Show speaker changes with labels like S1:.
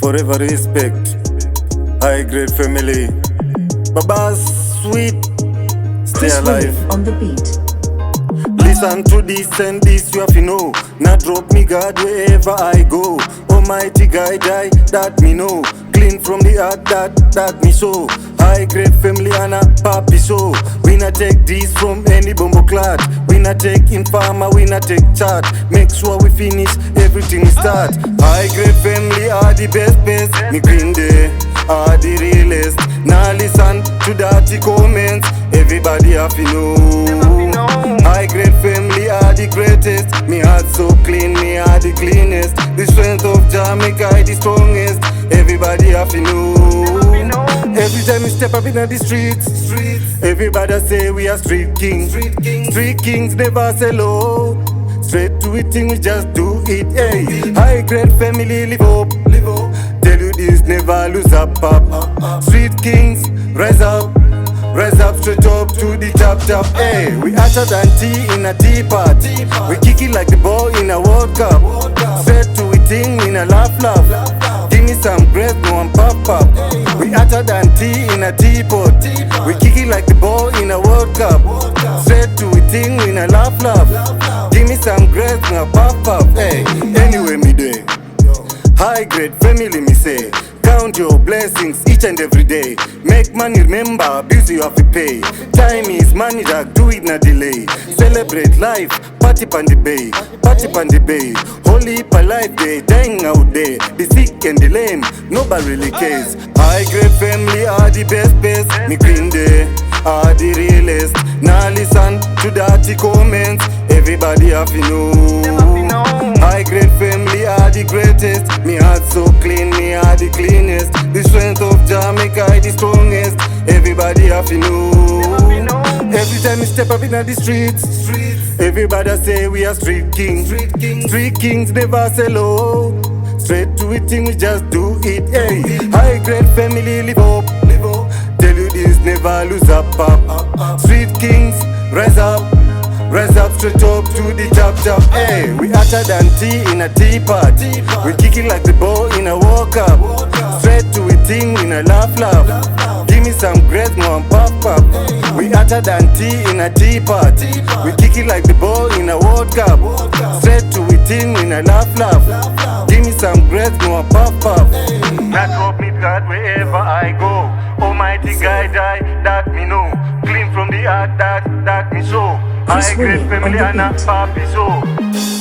S1: Forever respect, high grade family. BossWeed, stay alive.
S2: On the beat.
S1: Listen to this and this you have to know. Now drop me God wherever I go. Almighty guide I that me know. Clean from the heart that me show. High grade family and a papi show. We not take this from any bumbo clad. We not take informer, we not take chat. Make sure we finish everything we start. High grade family are the best. Me green day are the realest. Now listen to dirty comments. Everybody have to know. High grade family are the greatest. Me heart so clean, me are the cleanest. The strength of Jamaica is the strongest. Everybody have to know. Every time we step up in the streets, everybody say we are street kings. Street kings never say low. Straight to it thing, we just do it. Hey, high grade family live up. Tell you this, never lose up. Street kings rise up straight up to the top. Hey, we hotter than tea in a teapot. We kick it like the ball in a World Cup. Straight to it thing in a laugh. Give me some breath, no one pop. We hotter than tea in a teapot. We kick it like the ball in a World Cup. Straight to it thing in a laugh. Give me some breath, no pop. Hey, anyway me day. High grade family me say. Count your blessings each and every day. Make money, remember, bills you have to pay. Time is money, dog, do it not delay. Celebrate life, party pan the bay. Holy pa life day, dying out there. The sick and the lame, nobody really cares. High grade family are the best. Me green day are the realest. Now listen to dirty comments. Everybody have to know. High grade family are the greatest. Me heart so clean, me are the cleanest. The strength of Jamaica is the strongest. Everybody have to know. Every time we step up in the streets, everybody say we are street kings. Street kings never say low. Straight to it thing, we just do it. Hey, high grade family live up. Tell you this, never lose up. Street kings rise up straight up to the top. Hey, we hotter than tea in a teapot. We kick it like the ball in a World Cup. Straight to it thing in a laugh. Give me some grace, no one pop. We hotter than tea in a teapot. We kick it like the ball in a World Cup. Straight to it thing in a laugh. Give me some grace, no one pop. Now drop me God wherever I go. Almighty guide I that me know. Clean from the heart that me show. High grade family and a papi show.